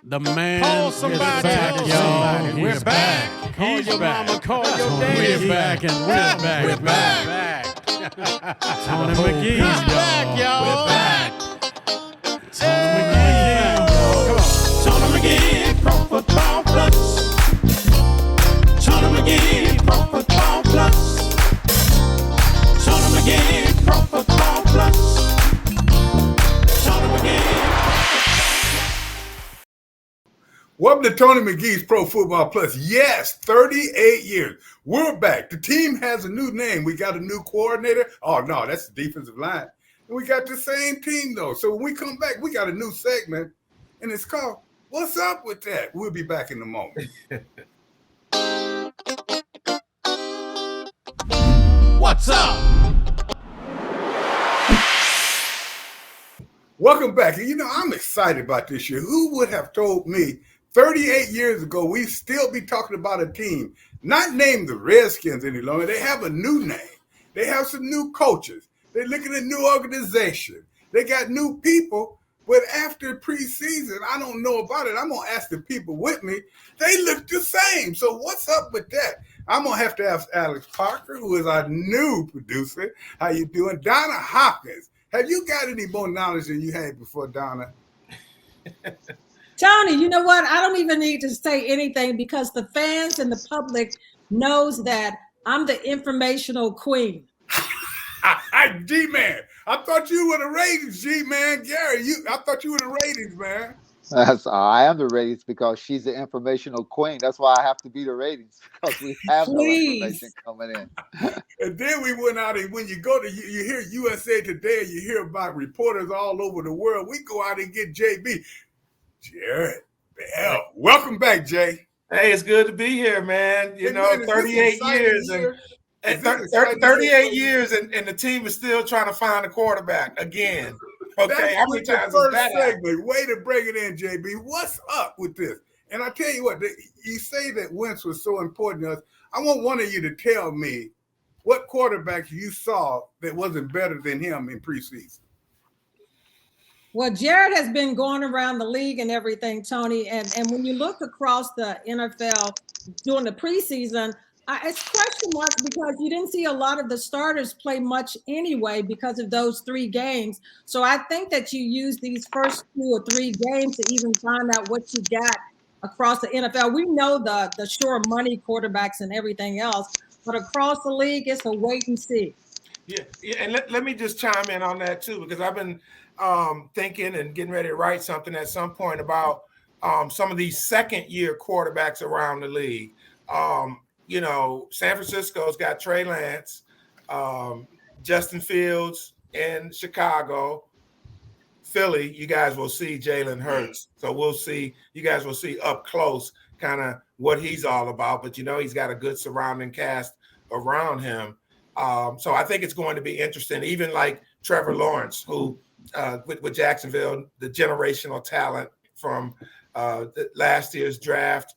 The man Call somebody, is back, tell y'all. somebody. We're He's back. Call He's your back. mama, call your daddy. We're back and we're back. We're back. Tony McGee, y'all. We're back. Tony McGee. Come on. Tony McGee, Pro Football Plus. Tony McGee, Pro Football Plus. Tony McGee, Pro Football Plus. Tony McGee. Welcome to Tony McGee's Pro Football Plus. Yes, 38 years. We're back. The team has a new name. We got a new coordinator. Oh, no, that's the defensive line. And we got the same team, though. So when we come back, we got a new segment, and it's called What's Up With That? We'll be back in a moment. What's up? Welcome back. And, I'm excited about this year. Who would have told me 38 years ago we'd still be talking about a team not named the Redskins any longer? They have a new name. They have some new coaches. They're looking at a new organization. They got new people. But after preseason, I don't know about it. I'm going to ask the people with me. They look the same. So what's up with that? I'm going to ask Alex Parker, who is our new producer. How you doing? Donna Hopkins. Have you got any more knowledge than you had before, Donna? Tony, you know what? I don't even need to say anything because the fans and the public knows that I'm the informational queen. G-Man. I thought you were the ratings, G-Man. Gary, I thought you were the ratings, man. I am the ratings because she's the informational queen. That's why I have to be the ratings because we have no information coming in. And then we went out and when you go to, you hear USA Today, you hear about reporters all over the world. We go out and get JB. Jared, hell, welcome back, Jay. Hey, it's good to be here, man. You know, 38 years and 38 years and the team is still trying to find a quarterback again. Okay, how many times is that? Segment. Way to bring it in, JB. What's up with this? And I tell you what, you say that Wentz was so important to us. I want one of you to tell me what quarterbacks you saw that wasn't better than him in preseason. Well, Jared has been going around the league and everything, Tony. And when you look across the NFL during the preseason, it's question marks because you didn't see a lot of the starters play much anyway because of those 3 games. So I think that you use these first 2 or 3 games to even find out what you got across the NFL. We know the sure money quarterbacks and everything else, but across the league, it's a wait and see. Yeah. And let me just chime in on that too, because I've been thinking and getting ready to write something at some point about some of these second-year quarterbacks around the league. San Francisco's got Trey Lance, Justin Fields in Chicago. Philly, you guys will see Jalen Hurts. So you guys will see up close kind of what he's all about. But, he's got a good surrounding cast around him. So I think it's going to be interesting, even like Trevor Lawrence, who with Jacksonville, the generational talent from last year's draft.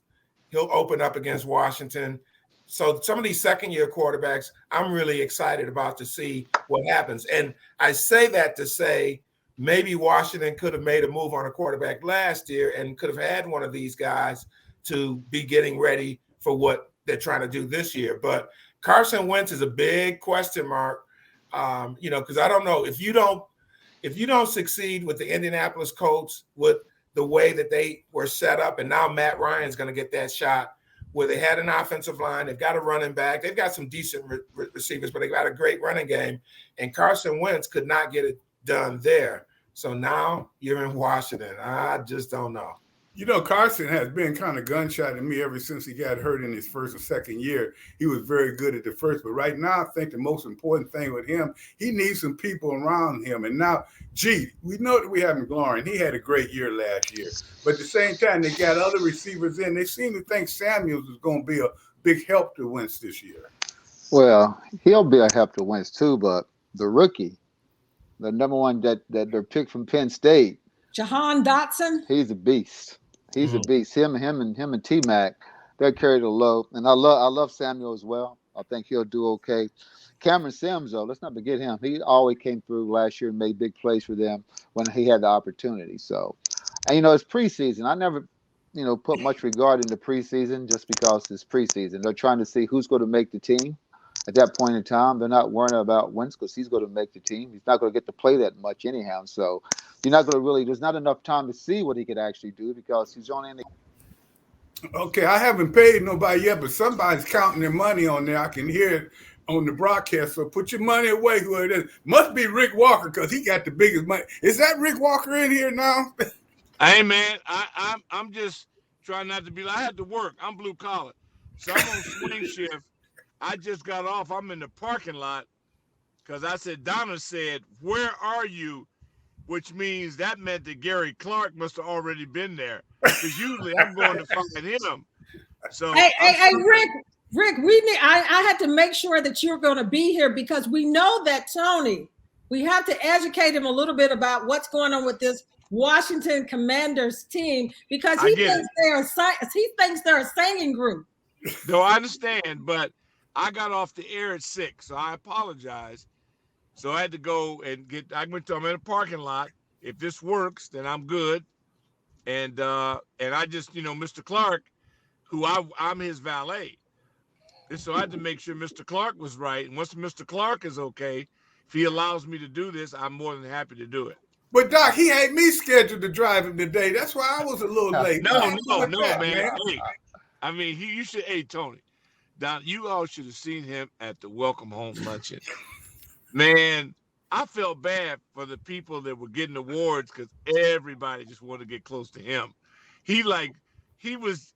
He'll open up against Washington. So some of these second-year quarterbacks, I'm really excited about to see what happens. And I say that to say maybe Washington could have made a move on a quarterback last year and could have had one of these guys to be getting ready for what they're trying to do this year. But Carson Wentz is a big question mark, because I don't know if you don't succeed with the Indianapolis Colts with the way that they were set up, and now Matt Ryan's going to get that shot where they had an offensive line, they've got a running back, they've got some decent receivers, but they got a great running game, and Carson Wentz could not get it done there. So now you're in Washington. I just don't know. Carson has been kind of gunshot to me ever since he got hurt in his first or second year. He was very good at the first, but right now I think the most important thing with him, he needs some people around him. And now, we know that we have McLaurin. He had a great year last year. But at the same time, they got other receivers in. They seem to think Samuels is going to be a big help to Wentz this year. Well, he'll be a help to Wentz too, but the rookie, the number one that they're picked from Penn State, Jahan Dotson, he's a beast. He's a beast. Him and T-Mac, they're carried a load. And I love Samuel as well. I think he'll do okay. Cameron Sims, though, let's not forget him. He always came through last year and made big plays for them when he had the opportunity. So, and it's preseason. I never put much regard in the preseason just because it's preseason. They're trying to see who's going to make the team at that point in time. They're not worrying about Wentz because he's going to make the team. He's not going to get to play that much anyhow. So you're not going to there's not enough time to see what he could actually do because he's only in the. Okay, I haven't paid nobody yet, but somebody's counting their money on there. I can hear it on the broadcast. So put your money away, whoever it is. Must be Rick Walker because he got the biggest money. Is that Rick Walker in here now? Hey man, I'm just trying not to be. I had to work. I'm blue collar, so I'm on swing shift. I just got off. I'm in the parking lot because I said Donna said, "Where are you?" Which means that meant that Gary Clark must have already been there because usually I'm going to find him. So hey, Rick, I had to make sure that you're going to be here because we know that Tony. We have to educate him a little bit about what's going on with this Washington Commanders team because he thinks they're a singing group. No, I understand, but I got off the air at 6, so I apologize. So I had to go and I'm in a parking lot. If this works, then I'm good. And I just, Mr. Clark, who I'm his valet. And so I had to make sure Mr. Clark was right. And once Mr. Clark is okay, if he allows me to do this, I'm more than happy to do it. But Doc, he had me scheduled to drive him today. That's why I was a little late. No, man. Hey, I mean, you should. Hey, Tony, Don, you all should have seen him at the Welcome Home Luncheon. Man, I felt bad for the people that were getting awards because everybody just wanted to get close to him. It was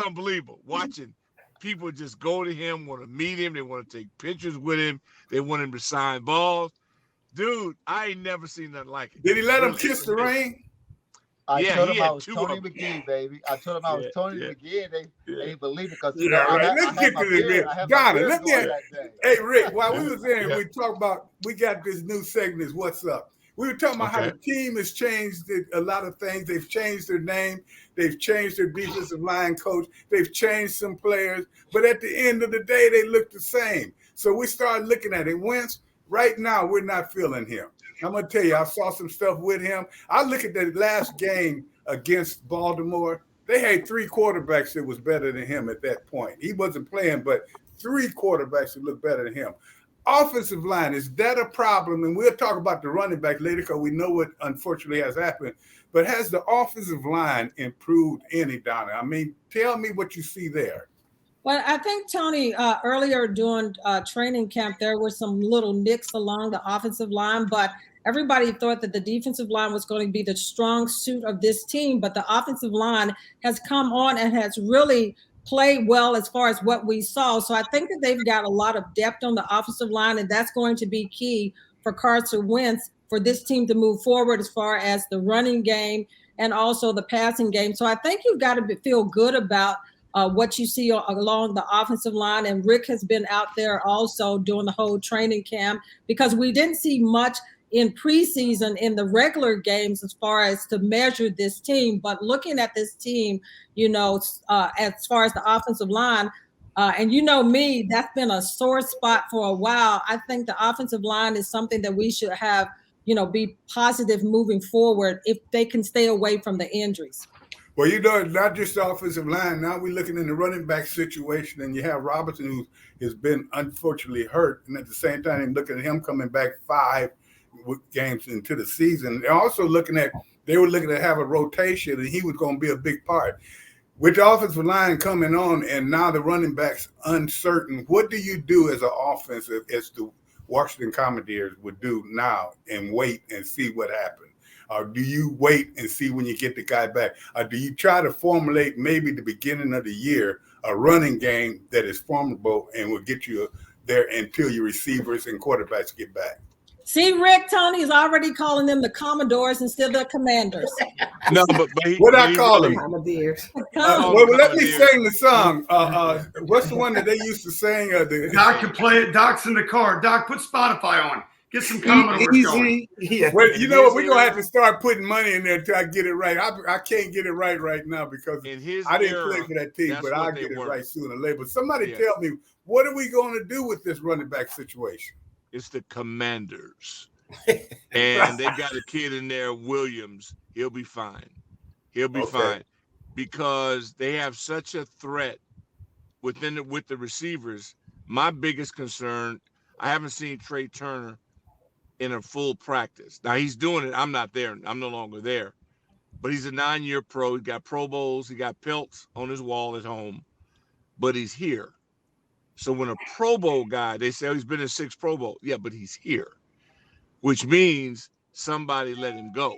unbelievable watching people just go to him, want to meet him. They want to take pictures with him. They want him to sign balls. Dude, I ain't never seen nothing like it. Did he let him kiss the ring? I told him I was two Tony of them. McGee, baby. I told him I was Tony McGee, and they didn't believe it because Let's get to this. Donna, let me. Hey, Rick, while we was in, we got this new segment. What's up? We were talking about how the team has changed a lot of things. They've changed their name. They've changed their defensive line coach. They've changed some players. But at the end of the day, they look the same. So we started looking at it. Wentz, right now, we're not feeling him. I'm going to tell you, I saw some stuff with him. I look at the last game against Baltimore. They had 3 quarterbacks that was better than him at that point. He wasn't playing, but 3 quarterbacks that look better than him. Offensive line, is that a problem? And we'll talk about the running back later because we know what unfortunately has happened. But has the offensive line improved any, Donna? I mean, tell me what you see there. Well, I think, Tony, earlier during training camp, there were some little nicks along the offensive line, but everybody thought that the defensive line was going to be the strong suit of this team. But the offensive line has come on and has really played well as far as what we saw. So I think that they've got a lot of depth on the offensive line, and that's going to be key for Carson Wentz for this team to move forward as far as the running game and also the passing game. So I think you've got to feel good about what you see along the offensive line. And Rick has been out there also doing the whole training camp because we didn't see much in preseason in the regular games as far as to measure this team. But looking at this team, as far as the offensive line, and me, that's been a sore spot for a while. I think the offensive line is something that we should have, be positive moving forward if they can stay away from the injuries. Well, not just the offensive line. Now we're looking in the running back situation, and you have Robinson, who has been unfortunately hurt. And at the same time, looking at him coming back 5 games into the season. They're also they were looking to have a rotation, and he was going to be a big part. With the offensive line coming on and now the running backs uncertain, what do you do as an offense as the Washington Commanders would do now and wait and see what happens? Or do you wait and see when you get the guy back? Or do you try to formulate maybe the beginning of the year a running game that is formidable and will get you there until your receivers and quarterbacks get back? See, Rick, Tony is already calling them the Commodores instead of the Commanders. No, but what I call them? Commanders. Well, let me sing the song. What's the one that they used to sing? Doc can play it. Doc's in the car. Doc, put Spotify on. Get some Commodores going. Yeah. Well, you know what? We're going to have to start putting money in there until I get it right. I can't get it right now because I didn't play for that team, but I'll get it right sooner or later. But somebody tell me, what are we going to do with this running back situation? It's the Commanders. And they got a kid in there, Williams. He'll be fine. He'll be fine. because they have such a threat with the receivers. My biggest concern, I haven't seen Trey Turner in a full practice. Now he's doing it. I'm not there. I'm no longer there. But he's a 9-year pro. He got Pro Bowls. He got pelts on his wall at home. But he's here. So when a Pro Bowl guy, they say, oh, he's been in 6 Pro Bowls. Yeah, but he's here, which means somebody let him go.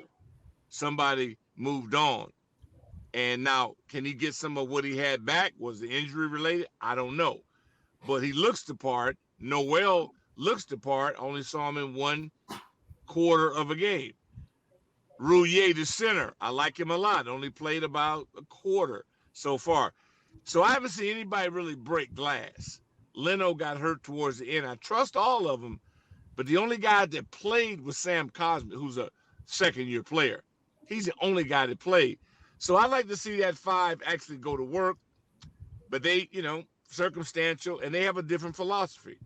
Somebody moved on. And now, can he get some of what he had back? Was the injury related? I don't know. But he looks the part. Noel looks the part. Only saw him in 1 quarter of a game. Rouillet, the center, I like him a lot. Only played about a quarter so far. So I haven't seen anybody really break glass. Leno got hurt towards the end. I trust all of them, but the only guy that played was Sam Cosmi, who's a second-year player. He's the only guy that played. So I like to see that 5 actually go to work, but they, circumstantial, and they have a different philosophy.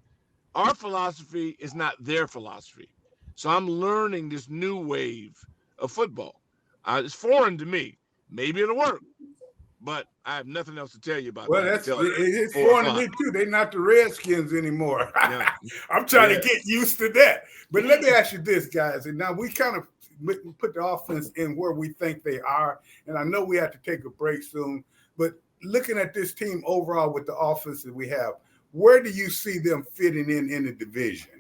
Our philosophy is not their philosophy. So I'm learning this new wave of football. It's foreign to me. Maybe it'll work, but I have nothing else to tell you about well, that. It's foreign to me too. They're not the Redskins anymore. Yeah. I'm trying to get used to that. But let me ask you this, guys. And now we kind of put the offense in where we think they are. And I know we have to take a break soon. But looking at this team overall with the offense that we have, where do you see them fitting in the division?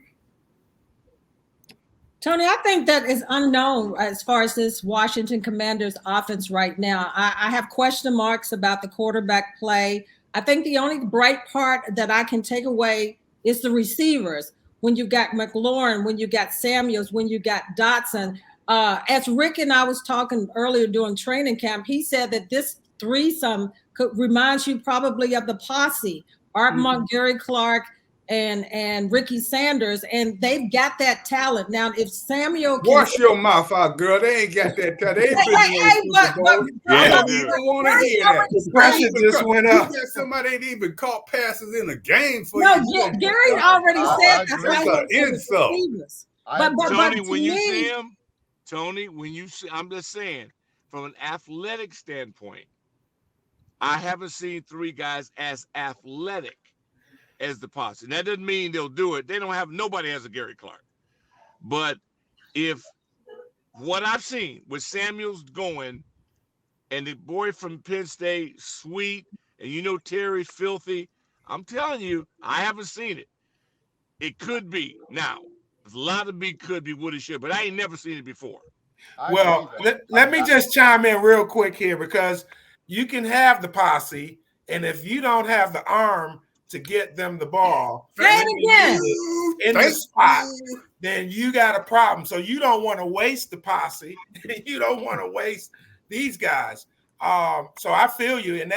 Tony, I think that is unknown as far as this Washington Commanders offense right now. I have question marks about the quarterback play. I think the only bright part that I can take away is the receivers. When you got McLaurin, when you got Samuels, when you got Dotson. As Rick and I was talking earlier during training camp, he said that this threesome reminds you probably of the posse, Art Montgomery Clark, and Ricky Sanders, and they've got that talent. Now, if Samuel can wash your mouth out, girl, they ain't got that talent. They ain't I don't even want to hear that. The pressure just went up. You got somebody ain't even caught passes in a game for no, you. Gary already said that's an insult. Tony, when you see him, Tony, when you see, I'm just saying, from an athletic standpoint, I haven't seen 3 guys as athletic as the posse. And that doesn't mean they'll do it. Nobody has a Gary Clark. But if what I've seen with Samuels going and the boy from Penn State, Sweet, and Terry's filthy, I'm telling you, I haven't seen it. It could be. Now, there's a lot of could be, would, it, should, but I ain't never seen it before. Well, let me just chime in real quick here, because you can have the posse, and if you don't have the arm to get them the ball in the spot, then you got a problem. So you don't want to waste the posse. You don't want to waste these guys. So I feel you, and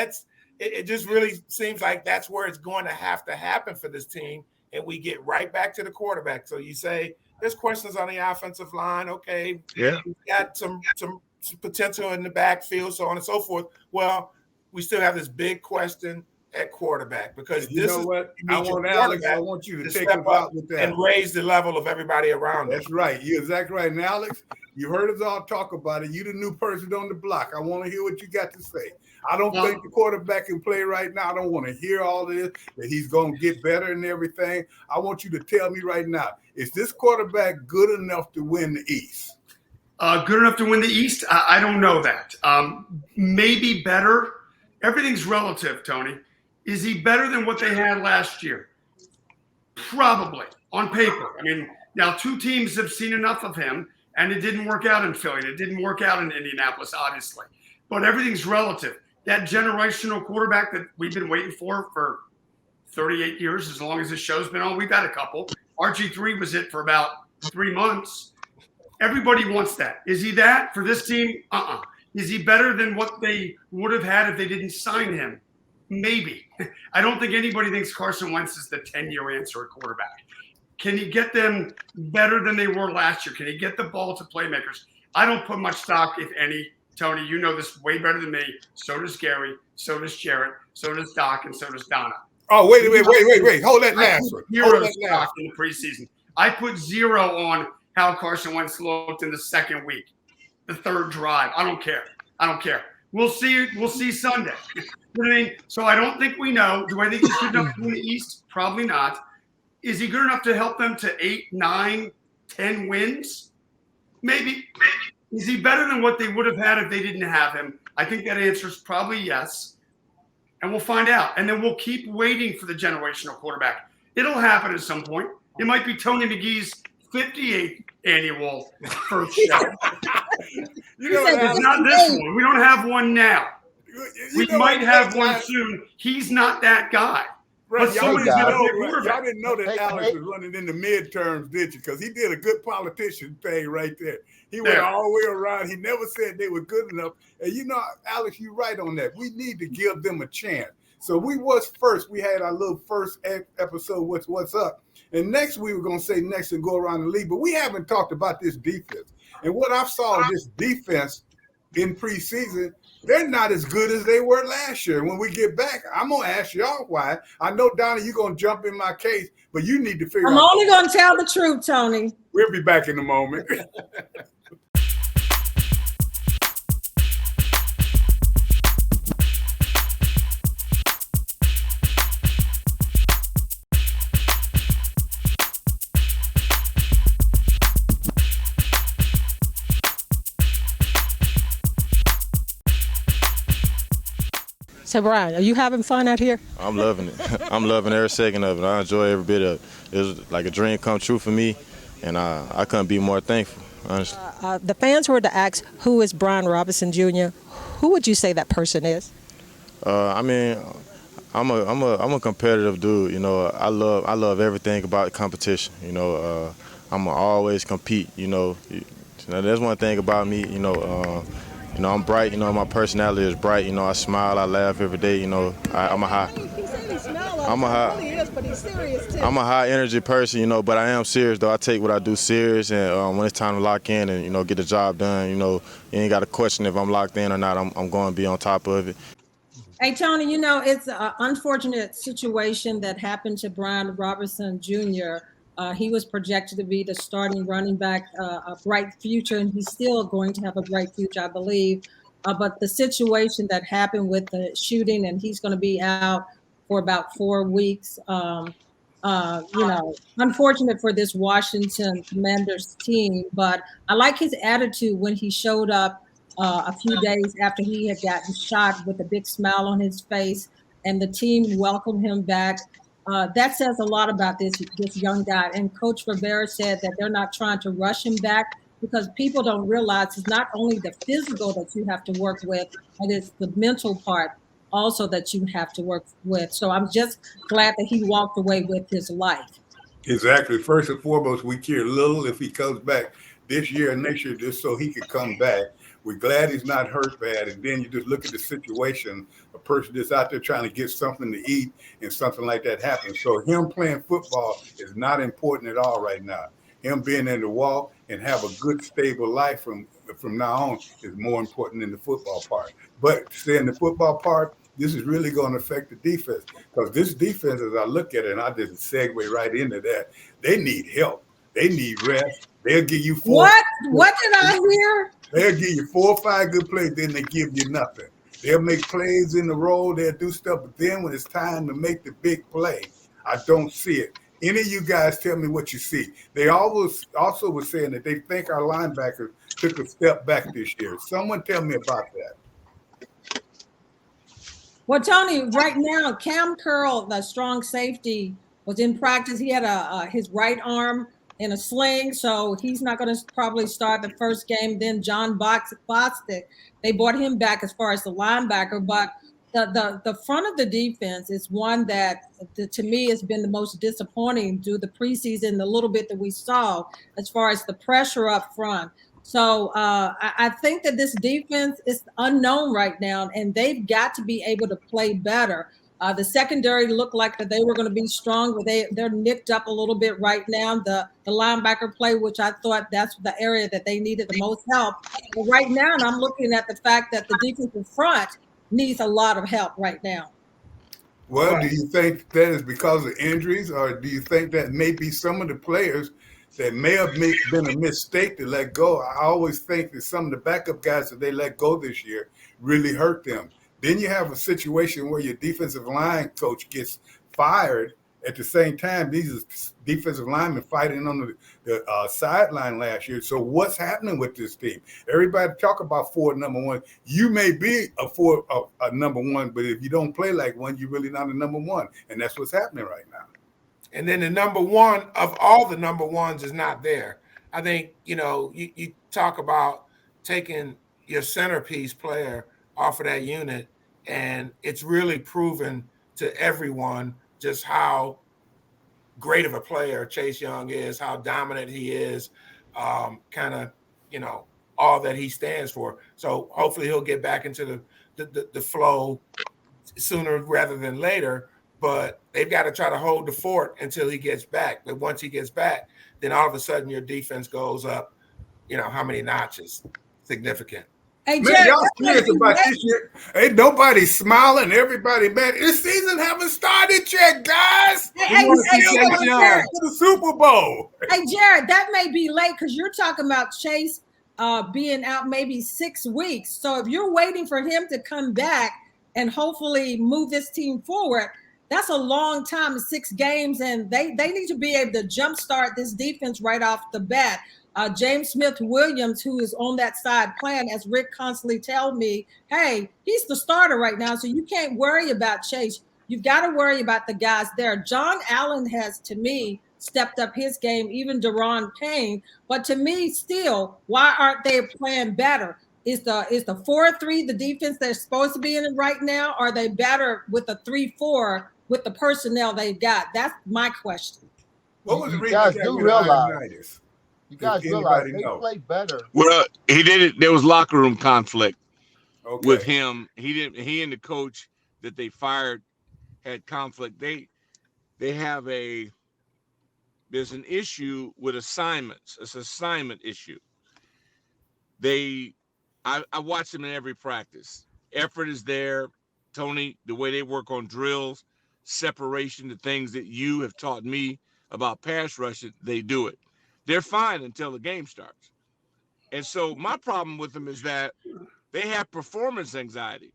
it just really seems like that's where it's going to happen for this team, and we get right back to the quarterback. So you say there's questions on the offensive line. Okay, yeah, we got some potential in the backfield, so on and so forth. Well, we still have this big question at quarterback, because you know what? I want you to take us out with that and raise the level of everybody around. That's right. You're exactly right. And Alex, you heard us all talk about it. You're the new person on the block. I want to hear what you got to say. I don't think the quarterback can play right now. I don't want to hear all this, that he's going to get better and everything. I want you to tell me right now, is this quarterback good enough to win the East? Good enough to win the East? I don't know that. Maybe better. Everything's relative, Tony. Is he better than what they had last year? Probably, on paper. I mean, now 2 teams have seen enough of him, and it didn't work out in Philly. And it didn't work out in Indianapolis, obviously. But everything's relative. That generational quarterback that we've been waiting for 38 years, as long as this show's been on, we've had a couple. RG3 was it for about 3 months. Everybody wants that. Is he that for this team? Is he better than what they would have had if they didn't sign him? Maybe. I don't think anybody thinks Carson Wentz is the 10-year answer at quarterback. Can he get them better than they were last year? Can he get the ball to playmakers? I don't put much stock, if any. Tony, you know this way better than me. So does Gary. So does Jarrett. So does Doc. And so does Donna. Oh, wait. Hold that last one. Hold that last in the preseason. I put 0 on how Carson Wentz looked in the second week, the third drive. I don't care. We'll see Sunday. You know what I mean? So I don't think we know. Do I think he's good enough to win the East? Probably not. Is he good enough to help them to 8, 9, 10 wins? Maybe. Is he better than what they would have had if they didn't have him? I think that answer is probably yes. And we'll find out. And then we'll keep waiting for the generational quarterback. It'll happen at some point. It might be Tony McGee's 58th annual first show. It's not this one. We don't have one now. We might have one soon. He's not that guy. Right, But y'all, somebody's didn't got know, to pick quarterback. y'all didn't know that Alex was running in the midterms, did you? Because he did a good politician thing right there. He went all the way around. He never said they were good enough. And you know, Alex, you're right on that. We need to give them a chance. So we was first. We had our little first episode, What's Up? And next we were going to say next and go around the league. But we haven't talked about this defense. And what I saw of this defense in preseason, they're not as good as they were last year. When we get back, I'm going to ask y'all why. I know, Donna, you're going to jump in my case, but you need to figure out. I'm only going to tell the truth, Tony. We'll be back in a moment. So, Brian, are you having fun out here? I'm loving it. I'm loving every second of it. I enjoy every bit of it. It was like a dream come true for me, and I couldn't be more thankful, honestly. The fans were to ask, who is Brian Robinson Jr.? Who would you say that person is? I mean, I'm a competitive dude. You know, I love everything about competition. You know, I'm always compete. You know, there's one thing about me. You know, I'm bright. You know, my personality is bright. You know, I smile, I laugh every day. You know, I'm a high energy person. You know, but I am serious though. I take what I do serious, and when it's time to lock in and get the job done, you ain't got to question if I'm locked in or not. I'm going to be on top of it. Hey, Tony, it's an unfortunate situation that happened to Brian Robinson Jr. He was projected to be the starting running back, a bright future, and he's still going to have a bright future, I believe. But the situation that happened with the shooting, and he's going to be out for about 4 weeks. Unfortunate for this Washington Commanders team, but I like his attitude when he showed up a few days after he had gotten shot with a big smile on his face, and the team welcomed him back. That says a lot about this young guy. And Coach Rivera said that they're not trying to rush him back because people don't realize it's not only the physical that you have to work with, but it's the mental part also that you have to work with. So I'm just glad that he walked away with his life. Exactly. First and foremost, we care little if he comes back this year and next year just so he could come back. We're glad he's not hurt bad. And then you just look at the situation, a person that's out there trying to get something to eat and something like that happens. So him playing football is not important at all right now. Him being in the wall and have a good, stable life from now on is more important than the football part. But saying the football part, this is really going to affect the defense because this defense, as I look at it, and I just segue right into that, they need help. They need rest. They'll give you four. What did I hear? They'll give you 4 or 5 good plays, then they give you nothing. They'll make plays in the role, they'll do stuff, but then when it's time to make the big play, I don't see it. Any of you guys tell me what you see. They always also were saying that they think our linebackers took a step back this year. Someone tell me about that. Well, Tony, right now, Cam Curl, the strong safety, was in practice. He had his right arm in a sling, so he's not going to probably start the first game. Then John Bostic, they brought him back as far as the linebacker, but the front of the defense is one that to me has been the most disappointing due to the preseason, the little bit that we saw as far as the pressure up front. So I think that this defense is unknown right now, and they've got to be able to play better. The secondary looked like that they were going to be strong, but they're nicked up a little bit right now. The linebacker play, which I thought that's the area that they needed the most help. But right now, and I'm looking at the fact that the defensive front needs a lot of help right now. Well, do you think that is because of injuries, or do you think that maybe some of the players that may have been a mistake to let go. I always think that some of the backup guys that they let go this year really hurt them. Then you have a situation where your defensive line coach gets fired. At the same time, these are defensive linemen fighting on the sideline last year. So what's happening with this team? Everybody talk about Ford number one. You may be a number one, but if you don't play like one, you're really not a number one. And that's what's happening right now. And then the number one of all the number ones is not there. I think, you talk about taking your centerpiece player off of that unit, and it's really proven to everyone just how great of a player Chase Young is, how dominant he is, all that he stands for. So hopefully he'll get back into the flow sooner rather than later, but they've got to try to hold the fort until he gets back. But once he gets back, then all of a sudden your defense goes up, how many notches? Significant. Hey, Man, Jared, y'all serious about this year? Ain't nobody smiling. Everybody mad. This season haven't started yet, guys. Hey, We Jared, to the Super Bowl. Hey, Jared, that may be late because you're talking about Chase being out maybe 6 weeks. So if you're waiting for him to come back and hopefully move this team forward, that's a long time, 6 games, and they need to be able to jumpstart this defense right off the bat. James Smith-Williams, who is on that side playing, as Rick constantly tells me, hey, he's the starter right now, so you can't worry about Chase. You've got to worry about the guys there. John Allen has, to me, stepped up his game, even Deron Payne. But to me, still, why aren't they playing better? Is the 4-3 the defense they're supposed to be in right now? Or are they better with the 3-4 with the personnel they've got? That's my question. What was the You reason guys that do with realize. Ioannidis? You guys If realize anybody they know. play better. Well, he did it. There was locker room conflict Okay. with him. He and the coach that they fired had conflict. There's an issue with assignments. It's an assignment issue. I watch them in every practice. Effort is there. Tony, the way they work on drills, separation, the things that you have taught me about pass rushing, they do it. They're fine until the game starts. And so my problem with them is that they have performance anxiety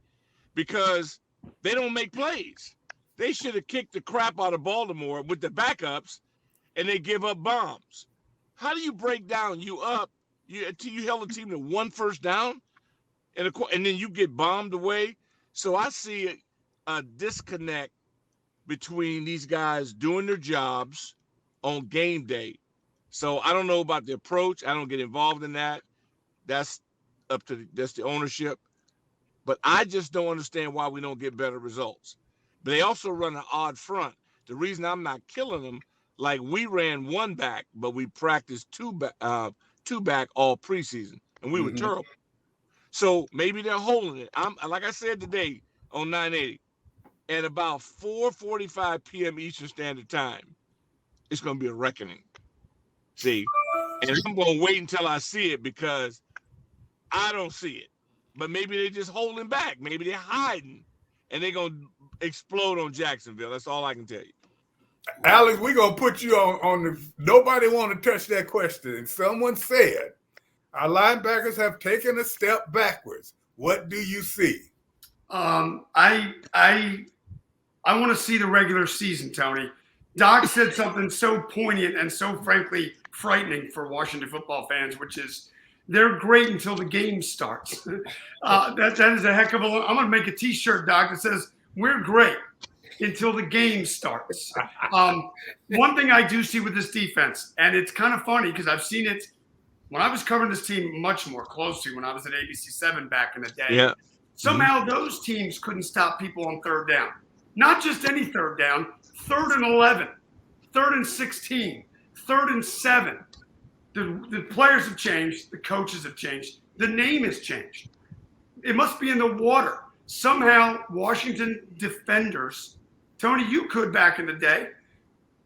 because they don't make plays. They should have kicked the crap out of Baltimore with the backups, and they give up bombs. How do you break down until you held a team to 1 first down, and then you get bombed away? So I see a disconnect between these guys doing their jobs on game day. So I don't know about the approach. I don't get involved in that. That's the ownership. But I just don't understand why we don't get better results. But they also run an odd front. The reason I'm not killing them, like we ran 1 back, but we practiced 2 back all preseason, and we were terrible. So maybe they're holding it. Like I said today on 980, at about 4:45 p.m. Eastern Standard Time, it's going to be a reckoning. See, and I'm going to wait until I see it because I don't see it. But maybe they're just holding back. Maybe they're hiding, and they're going to explode on Jacksonville. That's all I can tell you. Alex, we're going to put you on the – nobody want to touch that question. And someone said, our linebackers have taken a step backwards. What do you see? I want to see the regular season, Tony. Doc said something so poignant and so frankly frightening for Washington football fans, which is they're great until the game starts. That is a heck of a – I'm going to make a T-shirt, Doc, that says we're great until the game starts. One thing I do see with this defense, and it's kind of funny because I've seen it when I was covering this team much more closely when I was at ABC7 back in the day. Yeah. Somehow those teams couldn't stop people on 3rd down. Not just any 3rd down, 3rd and 11, 3rd and 16, 3rd and 7. The players have changed. The coaches have changed. The name has changed. It must be in the water. Somehow Washington defenders, Tony, you could back in the day,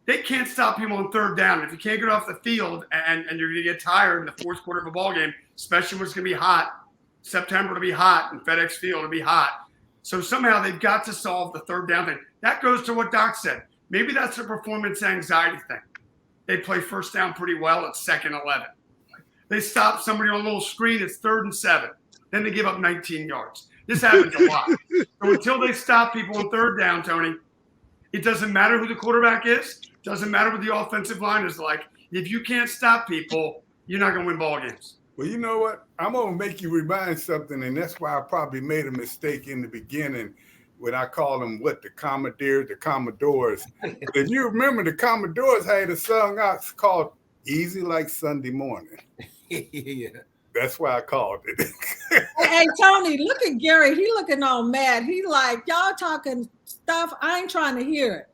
they can't stop people on 3rd down. If you can't get off the field and you're going to get tired in the 4th quarter of a ball game, especially when it's going to be hot, September to be hot and FedEx Field to be hot. So somehow they've got to solve the 3rd down thing. That goes to what Doc said. Maybe that's a performance anxiety thing. they play first down pretty well at 2nd 11. They stop somebody on a little screen, it's 3rd and 7. Then they give up 19 yards. This happens a lot. So until they stop people on 3rd down, Tony, it doesn't matter who the quarterback is. Doesn't matter what the offensive line is like. If you can't stop people, you're not going to win ball games. Well, you know what? I'm going to make you remind something, and that's why I probably made a mistake in the beginning when I called them the Commodores. If you remember, the Commodores had a song out called Easy Like Sunday Morning. Yeah. That's why I called it. Hey, Tony, look at Gary. He looking all mad. He like, y'all talking stuff. I ain't trying to hear it.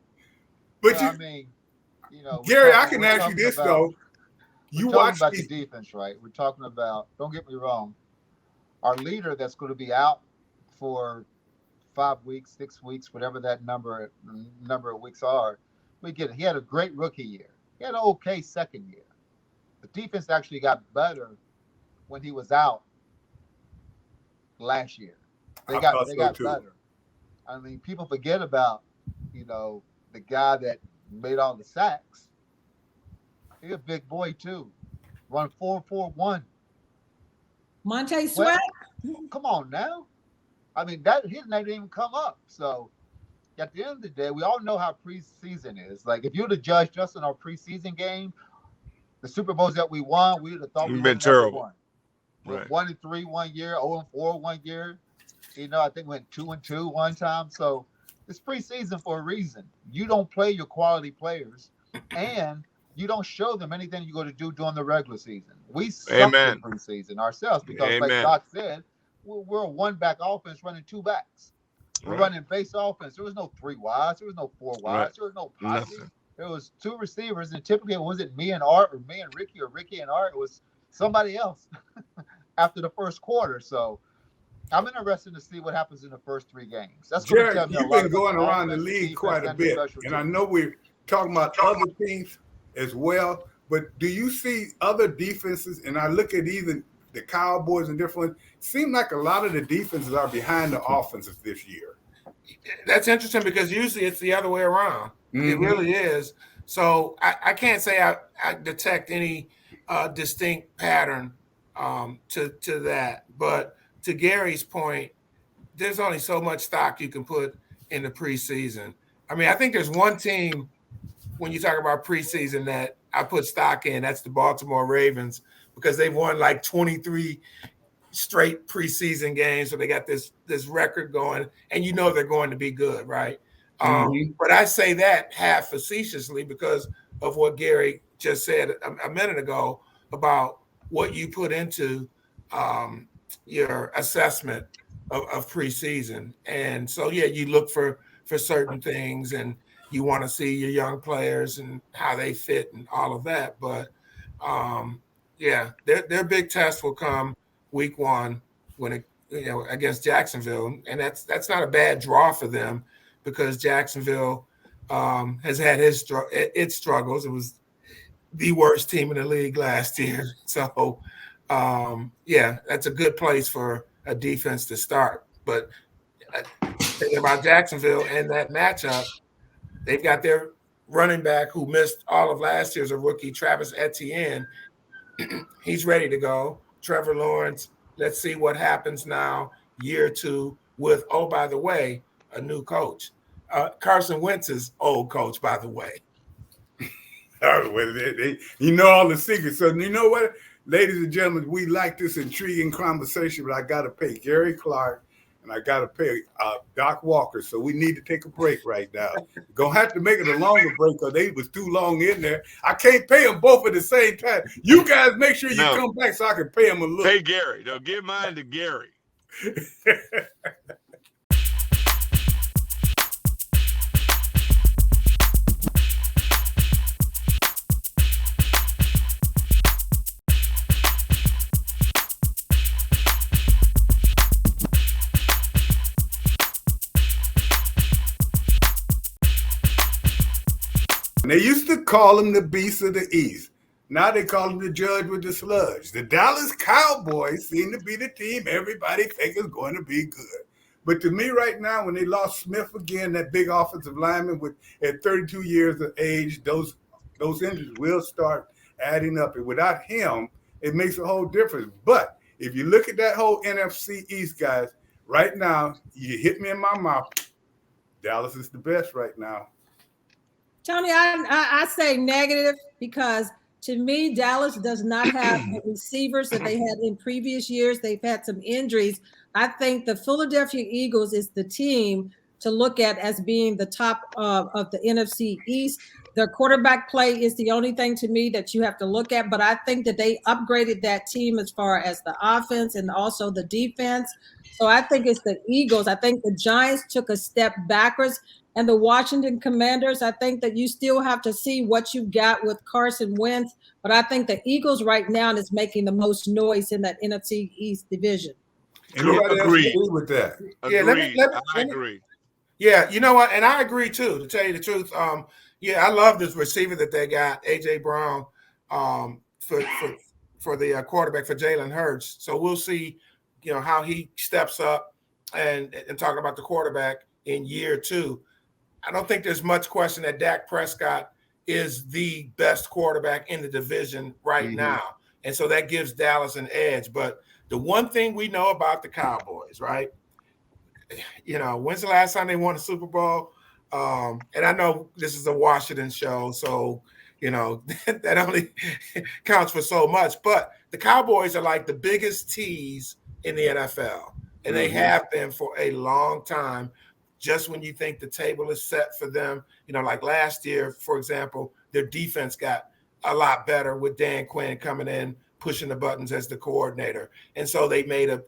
But Well, I mean, you know, Gary, I can ask you this, though. You watch about the defense, right? We're talking about, don't get me wrong, our leader that's going to be out for 5 weeks, 6 weeks, whatever that number of weeks are. He had a great rookie year. He had an okay second year. The defense actually got better when he was out last year. They got better. I mean, people forget about, you know, the guy that made all the sacks. He's a big boy too. Run 4.41. Monte Sweat. Come on now. I mean, that his name didn't even come up. So at the end of the day, we all know how preseason is. Like, if you would have judged us in our preseason game, the Super Bowls that we won, we would have thought we would have terrible. Won. Right. 1-3 1 year, 0-4 1 year. You know, I think we went 2-2 one time. So it's preseason for a reason. You don't play your quality players, and you don't show them anything you're going to do during the regular season. We sucked in preseason ourselves because, like Doc said, we're a one-back offense running 2 backs. We're running base offense. There was no 3 wides. There was no 4 wides. There was no posse. There was 2 receivers, and typically it wasn't me and Art or me and Ricky or Ricky and Art. It was somebody else after the first quarter. So I'm interested to see what happens in the first 3 games. That's Jared, you've been going around the league quite a bit, and I know we're talking about other teams as well, but do you see other defenses, and I look at even the Cowboys and different ones, seem like a lot of the defenses are behind the offenses this year. That's interesting because usually it's the other way around. Mm-hmm. It really is. So I can't say I detect any distinct pattern to that. But to Gary's point, there's only so much stock you can put in the preseason. I mean, I think there's one team when you talk about preseason that I put stock in, that's the Baltimore Ravens, because they've won like 23 straight preseason games. So they got this record going, and you know they're going to be good, right? But I say that half facetiously because of what Gary just said a minute ago about what you put into your assessment of preseason. And so, yeah, you look for certain things, and you want to see your young players and how they fit and all of that. But, yeah, their big test will come week 1 when against Jacksonville, and that's not a bad draw for them because Jacksonville has had its struggles. It was the worst team in the league last year, so yeah, that's a good place for a defense to start. But thinking about Jacksonville and that matchup, they've got their running back who missed all of last year as a rookie, Travis Etienne. He's ready to go. Trevor Lawrence, let's see what happens now, year 2 with, oh, by the way, a new coach. Carson Wentz's old coach, by the way. You know all the secrets. So you know what, ladies and gentlemen, we like this intriguing conversation, but I got to pay Gary Clark and I got to pay Doc Walker. So we need to take a break right now. Going to have to make it a longer break because they was too long in there. I can't pay them both at the same time. You guys make sure you come back so I can pay them a little. Pay Gary. No, give mine to Gary. They used to call him the Beast of the East. Now they call him the Judge with the Sludge. The Dallas Cowboys seem to be the team everybody thinks is going to be good. But to me right now, when they lost Smith again, that big offensive lineman at 32 years of age, those those injuries will start adding up. And without him, it makes a whole difference. But if you look at that whole NFC East, guys, right now, you hit me in my mouth. Dallas is the best right now. Tony, I say negative because to me, Dallas does not have the receivers that they had in previous years. They've had some injuries. I think the Philadelphia Eagles is the team to look at as being the top of the NFC East. Their quarterback play is the only thing to me that you have to look at, but I think that they upgraded that team as far as the offense and also the defense. So I think it's the Eagles. I think the Giants took a step backwards, and the Washington Commanders, I think that you still have to see what you got with Carson Wentz, but I think the Eagles right now is making the most noise in that NFC East division. Anybody else Agreed. agree with that? Agreed. I agree. Yeah, you know what? And I agree too, to tell you the truth. Yeah, I love this receiver that they got, AJ Brown, for the quarterback for Jalen Hurts. So we'll see, how he steps up and talking about the quarterback in year 2. I don't think there's much question that Dak Prescott is the best quarterback in the division right now. And so that gives Dallas an edge. But the one thing we know about the Cowboys, right? When's the last time they won a Super Bowl? And I know this is a Washington show, so, that only counts for so much. But the Cowboys are like the biggest tease in the NFL, and they have been for a long time. Just when you think the table is set for them, like last year, for example, their defense got a lot better with Dan Quinn coming in, pushing the buttons as the coordinator. And so they made a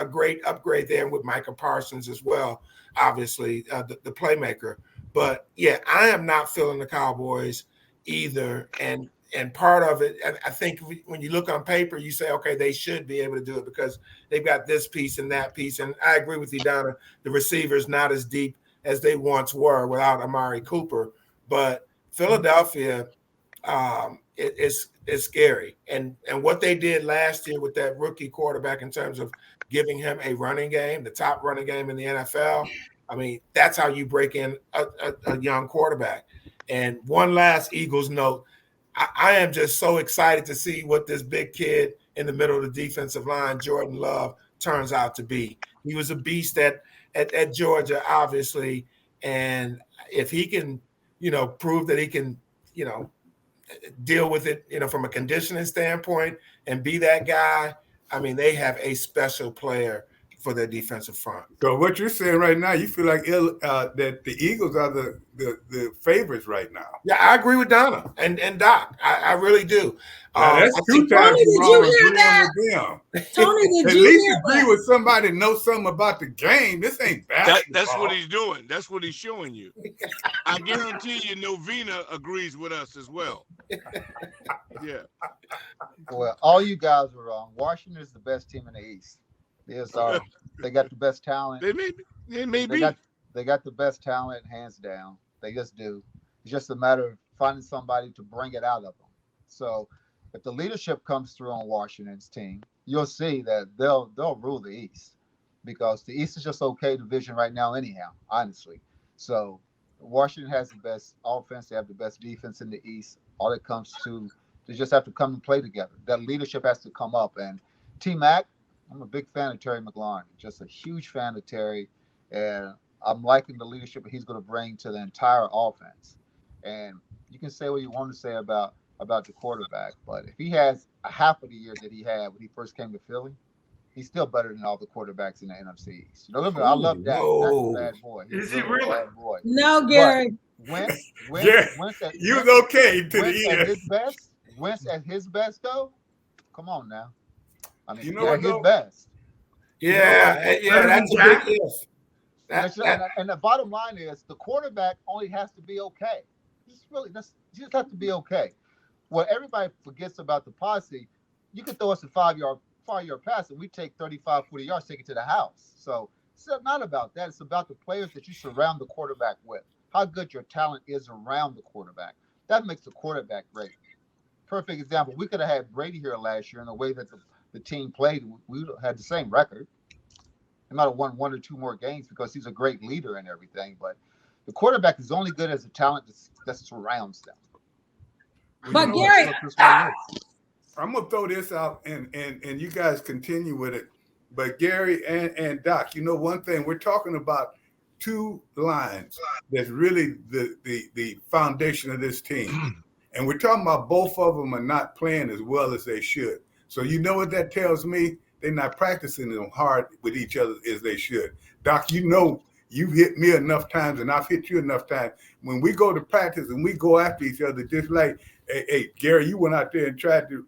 great upgrade there with Micah Parsons as well, obviously, the playmaker. But, yeah, I am not feeling the Cowboys either. And part of it, I think when you look on paper, you say, okay, they should be able to do it because they've got this piece and that piece. And I agree with you, Donna, the receivers not as deep as they once were without Amari Cooper. But Philadelphia is scary. And what they did last year with that rookie quarterback in terms of giving him a running game, the top running game in the NFL, I mean, that's how you break in a young quarterback. And one last Eagles note, I am just so excited to see what this big kid in the middle of the defensive line, Jordan Love, turns out to be. He was a beast at Georgia, obviously. And if he can, prove that he can, deal with it, from a conditioning standpoint and be that guy, I mean, they have a special player for their defensive front. So what you're saying right now, you feel like that the Eagles are the favorites right now. Yeah, I agree with Donna and Doc. I really do. That's two times Tony, did you hear that? Tony, did At you least hear agree that? with somebody that knows something about the game. This ain't basketball. That's what he's doing. That's what he's showing you. I guarantee you Novena agrees with us as well. Yeah. Well, all you guys were wrong. Washington is the best team in the East. Yes, they got the best talent. They may be. They got the best talent, hands down. They just do. It's just a matter of finding somebody to bring it out of them. So if the leadership comes through on Washington's team, you'll see that they'll rule the East, because the East is just okay division right now anyhow, honestly. So Washington has the best offense. They have the best defense in the East. All it comes to, they just have to come and play together. That leadership has to come up. And T-Mac, I'm a big fan of Terry McLaurin, just a huge fan of Terry, and I'm liking the leadership that he's going to bring to the entire offense. And you can say what you want to say about the quarterback, but if he has a half of the year that he had when he first came to Philly, he's still better than all the quarterbacks in the NFC East. I love Dak. No. That's a bad boy. Is he really? A bad boy. No, Gary. Wentz You was okay to the Wentz at end. his best. Wentz at his best, though. Come on now. I mean, You know what, his though? best. Yeah, that's a big if. And the bottom line is the quarterback only has to be okay. You just have to be okay. Well, everybody forgets about the posse. You can throw us a 5-yard pass and we take 35, 40 yards, take it to the house. So it's not about that. It's about the players that you surround the quarterback with. How good your talent is around the quarterback. That makes the quarterback great. Perfect example. We could have had Brady here last year in the way that the team played. We would have had the same record. He might have won 1 or 2 more games because he's a great leader and everything. But the quarterback is only good as a talent that surrounds them. But Gary, I'm gonna throw this out and you guys continue with it. But Gary and Doc, you know, one thing we're talking about two lines that's really the foundation of this team. And we're talking about both of them are not playing as well as they should. So you know what that tells me? They're not practicing them hard with each other as they should. Doc, you know, you've hit me enough times and I've hit you enough times. When we go to practice and we go after each other, just like, hey, Gary, you went out there and tried to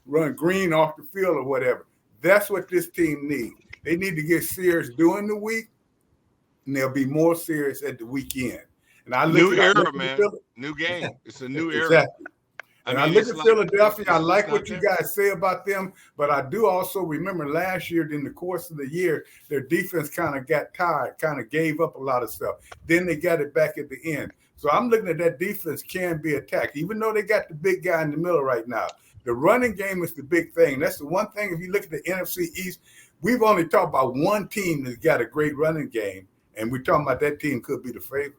run green off the field or whatever. That's what this team needs. They need to get serious during the week, and they'll be more serious at the weekend. And I look new at, era, man. New game. It's a new era. Exactly. And I look at Philadelphia. I like what you there. guys say about them, but I do also remember last year, in the course of the year, their defense kind of got tired, kind of gave up a lot of stuff. Then they got it back at the end. So I'm looking at that defense can be attacked, even though they got the big guy in the middle right now. The running game is the big thing. That's the one thing. If you look at the NFC East, we've only talked about one team that's got a great running game, and we're talking about that team could be the favorite.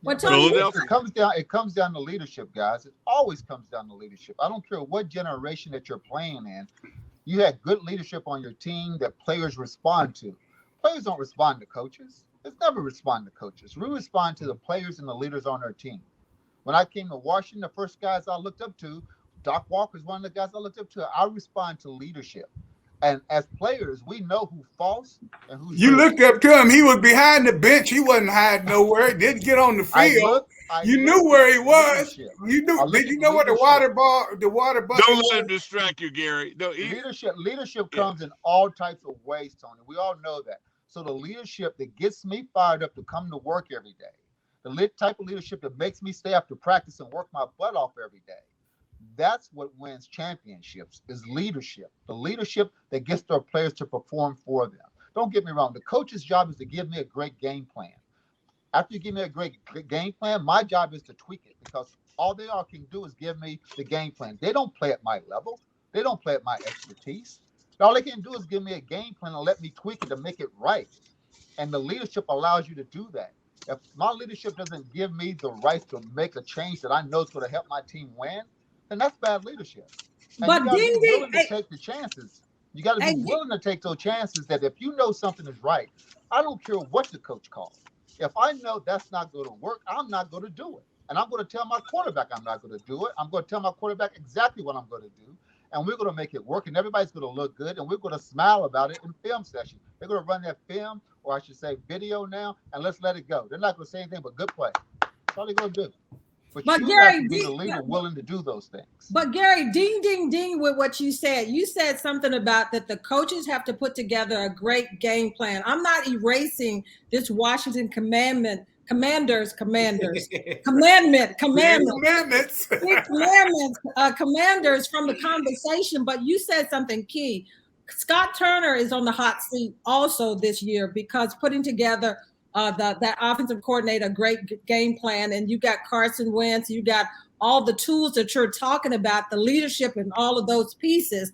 what It comes down to leadership, guys. It always comes down to leadership. I don't care what generation that you're playing in. You had good leadership on your team that players respond to. Players don't respond to coaches. It's never respond to coaches. We respond to the players and the leaders on our team. When I came to Washington, the first guys I looked up to, Doc Walker's one of the guys I looked up to. I respond to leadership. And as players, we know who's false and who's You real. looked up to him. He was behind the bench. He wasn't hiding nowhere. He didn't get on the field. You knew where he was. You knew. Did you know what the water bucket? Don't let him distract you, Gary. No, leadership comes in all types of ways, Tony. We all know that. So the leadership that gets me fired up to come to work every day, the type of leadership that makes me stay after practice and work my butt off every day, that's what wins championships, is leadership. The leadership that gets their players to perform for them. Don't get me wrong. The coach's job is to give me a great game plan. After you give me a great game plan, my job is to tweak it, because all they all can do is give me the game plan. They don't play at my level. They don't play at my expertise. All they can do is give me a game plan and let me tweak it to make it right. And the leadership allows you to do that. If my leadership doesn't give me the right to make a change that I know is going to help my team win, then that's bad leadership. And But you got to be willing to hey, take the chances. You got to be willing to take those chances that if you know something is right, I don't care what the coach calls. If I know that's not going to work, I'm not going to do it. And I'm going to tell my quarterback I'm not going to do it. I'm going to tell my quarterback exactly what I'm going to do. And we're going to make it work. And everybody's going to look good. And we're going to smile about it in film session. They're going to run that film, or I should say video now, and let's let it go. They're not going to say anything but good play. That's all they're going to do. But you Gary, have to be the leader willing to do those things. But Gary, ding, ding, ding with what you said. You said something about that the coaches have to put together a great game plan. I'm not erasing this Washington commandments from the conversation. But you said something key. Scott Turner is on the hot seat also this year, because putting together that offensive coordinator, great game plan, and you got Carson Wentz, you got all the tools that you're talking about, the leadership and all of those pieces.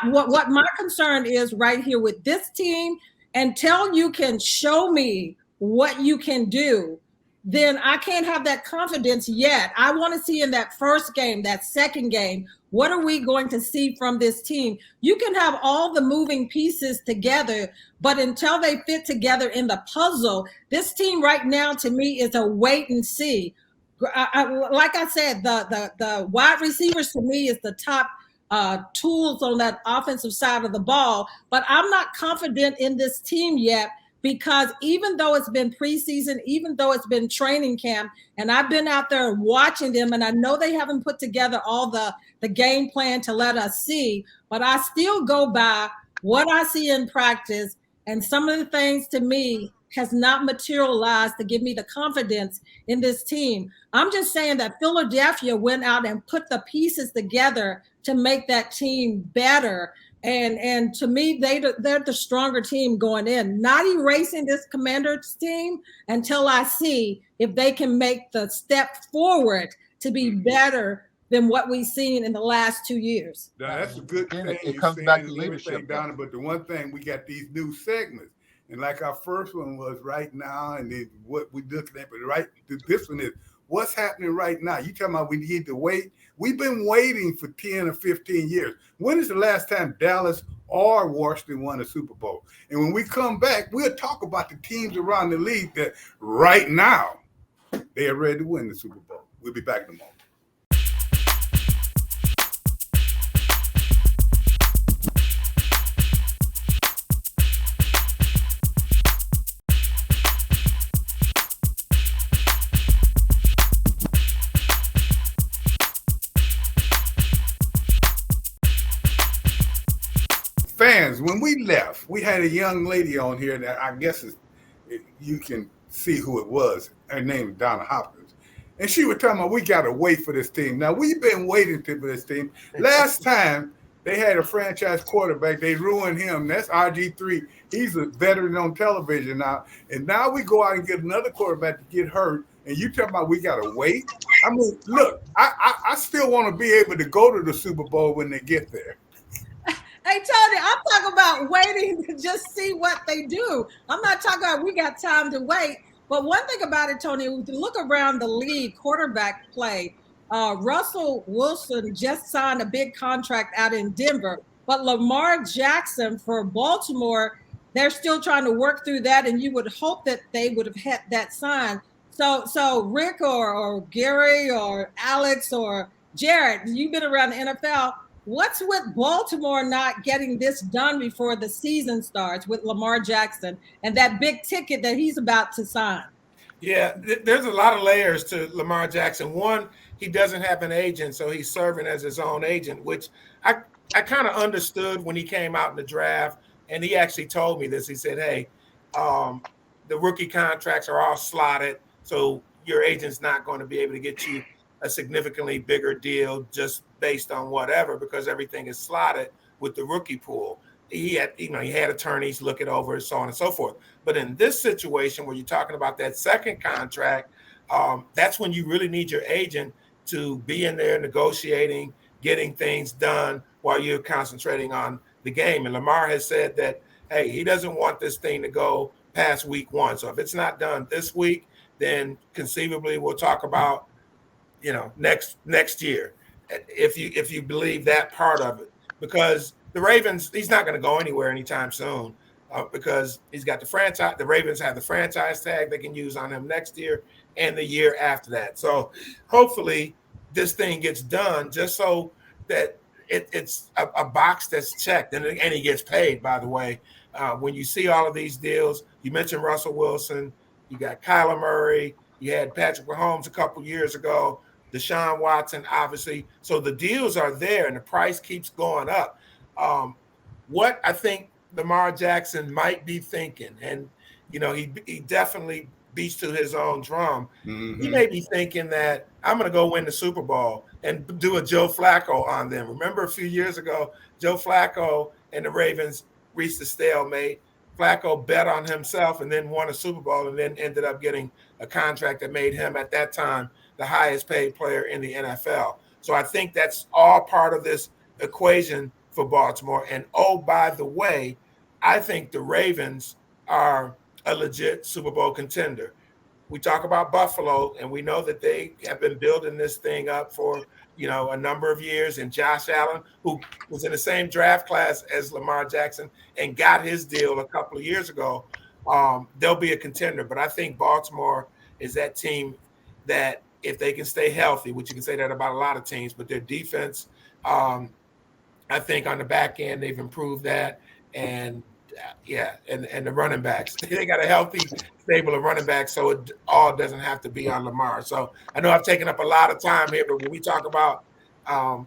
What my concern is right here with this team, until you can show me what you can do, then I can't have that confidence yet. I want to see in that first game, that second game, what are we going to see from this team? You can have all the moving pieces together, but until they fit together in the puzzle, this team right now to me is a wait and see. Like I said, the wide receivers to me is the top tools on that offensive side of the ball, but I'm not confident in this team yet, because even though it's been preseason, even though it's been training camp, and I've been out there watching them, and I know they haven't put together all the game plan to let us see, but I still go by what I see in practice, and some of the things to me has not materialized to give me the confidence in this team. I'm just saying that Philadelphia went out and put the pieces together to make that team better. And to me, they're the stronger team going in. Not erasing this Commanders team until I see if they can make the step forward to be better than what we've seen in the last 2 years. Now, that's a good thing. It comes back to leadership, Donna. But the one thing, we got these new segments. And like our first one was right now, and what we're looking at, but this one is what's happening right now. You talking about we need to wait? We've been waiting for 10 or 15 years. When is the last time Dallas or Washington won a Super Bowl? And when we come back, we'll talk about the teams around the league that right now they are ready to win the Super Bowl. We'll be back in a moment. Fans, when we left, we had a young lady on here that I guess you can see who it was. Her name is Donna Hopkins. And she was talking about we got to wait for this team. Now, we've been waiting for this team. Last time they had a franchise quarterback, they ruined him. That's RG3. He's a veteran on television now. And now we go out and get another quarterback to get hurt. And you talking about we got to wait? I mean, look, I still want to be able to go to the Super Bowl when they get there. Hey, Tony, I'm talking about waiting to just see what they do. I'm not talking about we got time to wait. But one thing about it, Tony, if you look around the league, quarterback play, Russell Wilson just signed a big contract out in Denver. But Lamar Jackson for Baltimore, they're still trying to work through that. And you would hope that they would have had that signed. So Rick or Gary or Alex or Jared, you've been around the NFL. What's with Baltimore not getting this done before the season starts with Lamar Jackson and that big ticket that he's about to sign? Yeah, there's a lot of layers to Lamar Jackson. One, he doesn't have an agent, so he's serving as his own agent, which I kind of understood when he came out in the draft. And he actually told me this. He said, hey, the rookie contracts are all slotted, so your agent's not going to be able to get you a significantly bigger deal just based on whatever, because everything is slotted with the rookie pool. He had attorneys look it over, so on and so forth. But in this situation where you're talking about that second contract, that's when you really need your agent to be in there negotiating, getting things done while you're concentrating on the game. And Lamar has said that, hey, he doesn't want this thing to go past week one. So if it's not done this week, then conceivably we'll talk about next year, if you believe that part of it, because the Ravens, he's not going to go anywhere anytime soon, because he's got the franchise. The Ravens have the franchise tag they can use on him next year and the year after that. So hopefully this thing gets done just so that it's a box that's checked, and he gets paid. By the way, when you see all of these deals, you mentioned Russell Wilson, you got Kyler Murray, you had Patrick Mahomes a couple years ago. Deshaun Watson, obviously. So the deals are there and the price keeps going up. What I think Lamar Jackson might be thinking, and, he definitely beats to his own drum. Mm-hmm. He may be thinking that I'm going to go win the Super Bowl and do a Joe Flacco on them. Remember a few years ago, Joe Flacco and the Ravens reached a stalemate. Flacco bet on himself and then won a Super Bowl and then ended up getting a contract that made him at that time the highest paid player in the NFL. So I think that's all part of this equation for Baltimore. And oh, by the way, I think the Ravens are a legit Super Bowl contender. We talk about Buffalo, and we know that they have been building this thing up for, a number of years. And Josh Allen, who was in the same draft class as Lamar Jackson and got his deal a couple of years ago, they'll be a contender. But I think Baltimore is that team that, if they can stay healthy, which you can say that about a lot of teams, but their defense, I think on the back end, they've improved that. And and the running backs, they got a healthy stable of running backs, so it all doesn't have to be on Lamar. So I know I've taken up a lot of time here, but when we talk about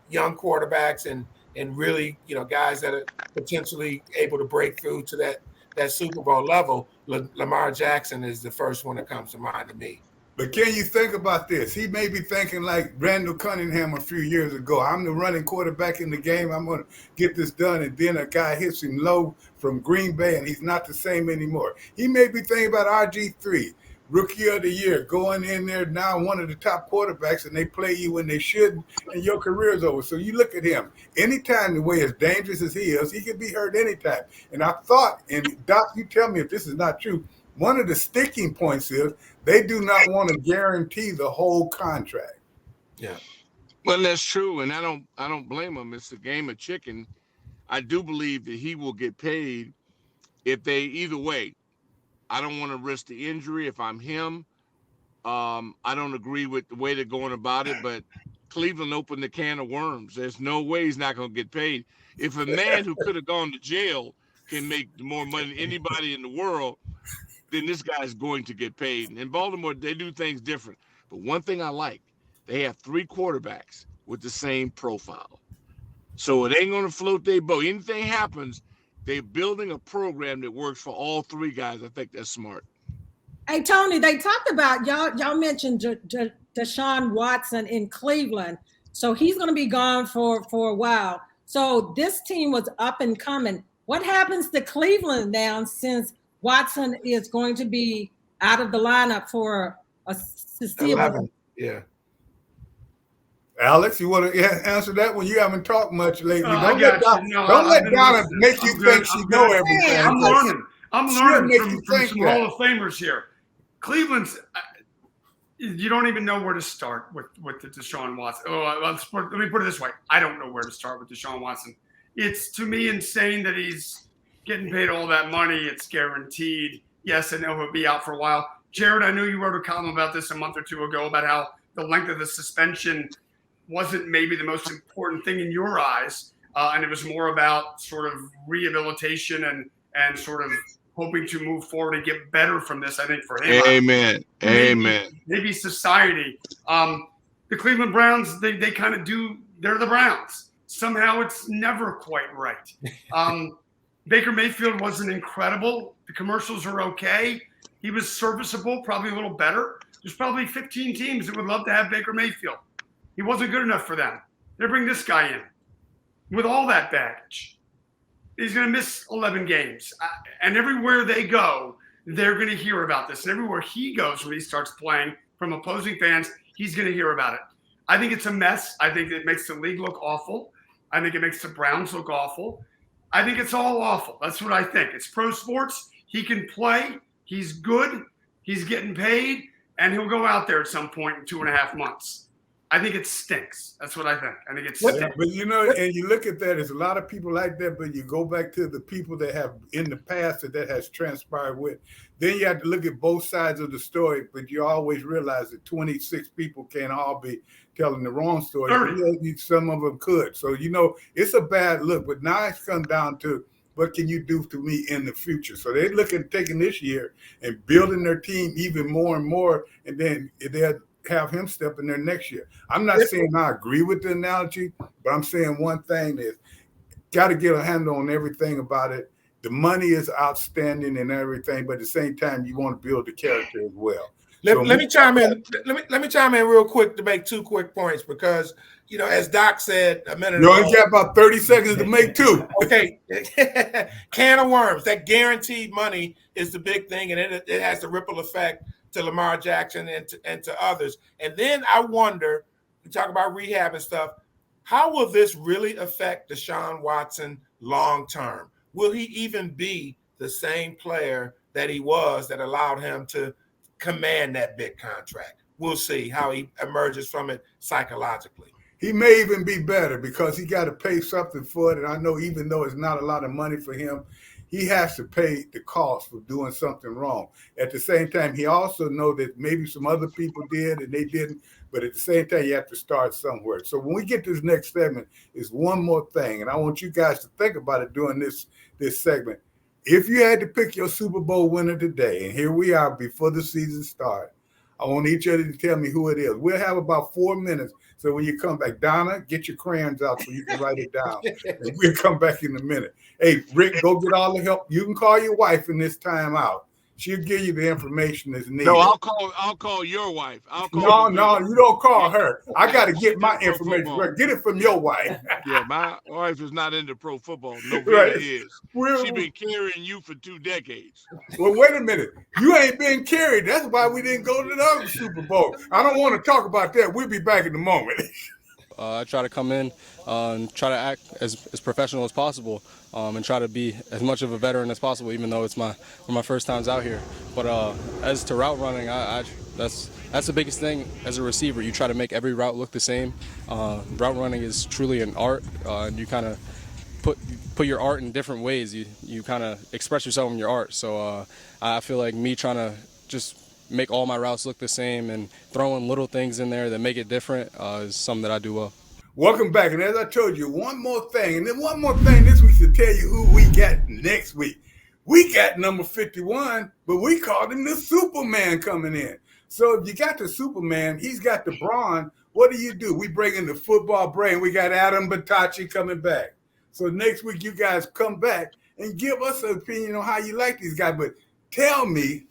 young quarterbacks and really, guys that are potentially able to break through to that Super Bowl level, Lamar Jackson is the first one that comes to mind to me. But can you think about this? He may be thinking like Randall Cunningham a few years ago. I'm the running quarterback in the game. I'm going to get this done. And then a guy hits him low from Green Bay, and he's not the same anymore. He may be thinking about RG3, Rookie of the Year, going in there now, one of the top quarterbacks, and they play you when they shouldn't, and your career's over. So you look at him. Anytime, the way as dangerous as he is, he could be hurt anytime. And I thought, and Doc, you tell me if this is not true, one of the sticking points is they do not want to guarantee the whole contract. Yeah. Well, that's true, and I don't blame him. It's a game of chicken. I do believe that he will get paid if they either way. I don't want to risk the injury if I'm him. I don't agree with the way they're going about it, but Cleveland opened the can of worms. There's no way he's not going to get paid. If a man who could have gone to jail can make more money than anybody in the world, then this guy's going to get paid. And in Baltimore, they do things different. But one thing I like, they have 3 quarterbacks with the same profile. So it ain't going to float their boat. Anything happens, they're building a program that works for all 3 guys. I think that's smart. Hey, Tony, they talked about, y'all mentioned Deshaun Watson in Cleveland. So he's going to be gone for a while. So this team was up and coming. What happens to Cleveland now since Watson is going to be out of the lineup for a foreseeable? Yeah. Alex, you want to answer that one? You haven't talked much lately. Don't let Donna make you think she know everything. I'm learning from some Hall of Famers here. Cleveland's, you don't even know where to start with the Deshaun Watson. Let me put it this way. I don't know where to start with Deshaun Watson. It's, to me, insane that he's getting paid all that money. It's guaranteed. Yes, I know he'll be out for a while. Jared, I know you wrote a column about this a month or 2 ago about how the length of the suspension wasn't maybe the most important thing in your eyes, and it was more about sort of rehabilitation and sort of hoping to move forward and get better from this, I think, for him. Amen. Maybe society. The Cleveland Browns, they kind of do, they're the Browns. Somehow it's never quite right. Baker Mayfield wasn't incredible. The commercials are okay. He was serviceable, probably a little better. There's probably 15 teams that would love to have Baker Mayfield. He wasn't good enough for them. They bring this guy in with all that baggage. He's going to miss 11 games. And everywhere they go, they're going to hear about this. And everywhere he goes when he starts playing from opposing fans, he's going to hear about it. I think it's a mess. I think it makes the league look awful. I think it makes the Browns look awful. I think it's all awful. That's what I think. It's pro sports. He can play. He's good. He's getting paid. And he'll go out there at some point in 2.5 months. I think it stinks. That's what I think. I think it stinks. But and you look at that, there's a lot of people like that, but you go back to the people that have in the past that has transpired with. Then you have to look at both sides of the story, but you always realize that 26 people can't all be telling the wrong story. Some of them could. So, it's a bad look, but now it's come down to what can you do to me in the future? So they're looking at taking this year and building their team even more and more, and then they'll have him step in there next year. I'm not saying I agree with the analogy, but I'm saying one thing is got to get a handle on everything about it. The money is outstanding and everything, but at the same time, you want to build the character as well. Let me chime in. Let me chime in real quick to make 2 quick points because as Doc said a minute ago. You got about 30 seconds to make 2. Okay, can of worms. That guaranteed money is the big thing, and it has a ripple effect to Lamar Jackson and to others. And then I wonder, we talk about rehab and stuff, how will this really affect Deshaun Watson long term? Will he even be the same player that he was that allowed him to command that big contract? We'll see how he emerges from it psychologically. He may even be better because he got to pay something for it. And I know even though it's not a lot of money for him, he has to pay the cost for doing something wrong. At the same time, he also knows that maybe some other people did and they didn't. But at the same time, you have to start somewhere. So when we get to this next segment, is one more thing. And I want you guys to think about it during this segment. If you had to pick your Super Bowl winner today, and here we are before the season starts, I want each of you to tell me who it is. We'll have about 4 minutes. So when you come back, Donna, get your crayons out so you can write it down. And we'll come back in a minute. Hey, Rick, go get all the help. You can call your wife in this time out. She'll give you the information that's needed. No, I'll call your wife. No, you don't call her. I got to get my information. Get it from your wife. Yeah, my wife is not into pro football. No, right. Is. She's been carrying you for 2 decades. Well, wait a minute. You ain't been carried. That's why we didn't go to the other Super Bowl. I don't want to talk about that. We'll be back in a moment. I try to come in and try to act as professional as possible, and try to be as much of a veteran as possible, even though it's one of my first times out here. But as to route running, that's the biggest thing as a receiver. You try to make every route look the same. Route running is truly an art, and you kind of put your art in different ways. You kind of express yourself in your art. So I feel like me trying to just make all my routes look the same and throwing little things in there that make it different is something that I do well. Welcome back. And as I told you, one more thing. And then one more thing this week to tell you who we got next week. We got number 51, but we called him the Superman coming in. So if you got the Superman, he's got the brawn. What do? We bring in the football brain. We got Adam Batacci coming back. So next week, you guys come back and give us an opinion on how you like these guys. But tell me,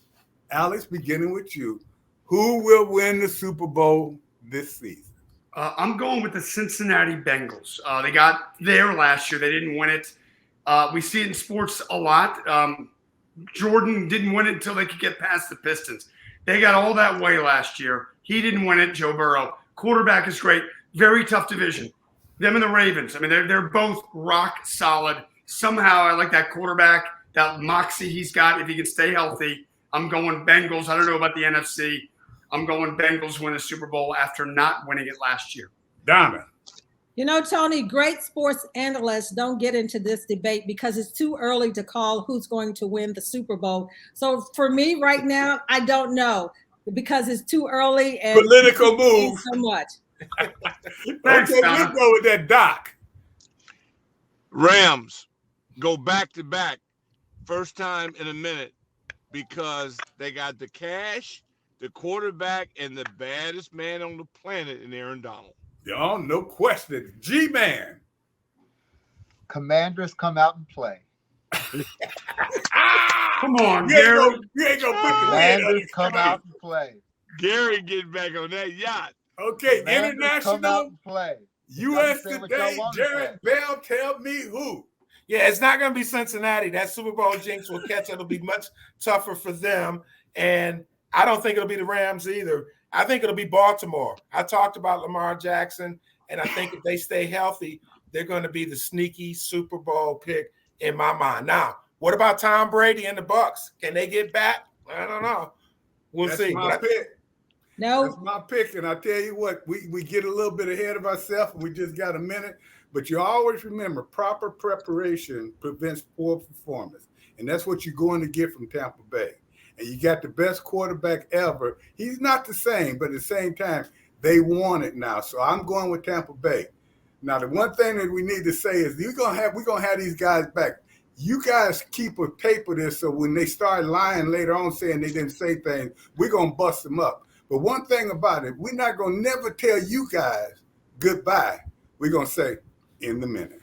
Alex, beginning with you, who will win the Super Bowl this season? I'm going with the Cincinnati Bengals. They got there last year. They didn't win it. We see it in sports a lot. Jordan didn't win it until they could get past the Pistons. They got all that way last year. He didn't win it, Joe Burrow. Quarterback is great. Very tough division. Them and the Ravens. I mean, they're both rock solid. Somehow I like that quarterback, that moxie he's got. If he can stay healthy, I'm going Bengals. I don't know about the NFC. I'm going Bengals win a Super Bowl after not winning it last year. Donna. You know, Tony, great sports analysts don't get into this debate because it's too early to call who's going to win the Super Bowl. So for me right now, I don't know because it's too early and political move so much. Thanks, okay, Donna. let's go with that Doc. Rams go back to back, first time in a minute, because they got the cash, the quarterback, and the baddest man on the planet in Aaron Donald. Y'all, no question. G-Man. Commanders come out and play. Come on, You ain't gonna put the lid on Commanders it. come out and play. Gary getting back on that yacht. Okay, Commanders come out international, and play. U.S. Y'all say what today, y'all wanna Jared Bell, tell me who. Yeah, it's not going to be Cincinnati. That Super Bowl jinx will catch. It'll be much tougher for them. And I don't think it'll be the Rams either. I think it'll be Baltimore. I talked about Lamar Jackson, and I think if they stay healthy, they're going to be the sneaky Super Bowl pick in my mind. Now, what about Tom Brady and the Bucks? Can they get back? I don't know. We'll That's see. my pick. No, That's my pick. And I tell you what, we get a little bit ahead of ourselves, and we just got a minute. But you always remember, proper preparation prevents poor performance. And that's what you're going to get from Tampa Bay. And you got the best quarterback ever. He's not the same, but at the same time, they want it now. So I'm going with Tampa Bay. Now, the one thing that we need to say is we're gonna have these guys back. You guys keep a tape of this, so when they start lying later on saying they didn't say things, we're gonna bust them up. But one thing about it, we're not gonna never tell you guys goodbye. We're gonna say in the minute.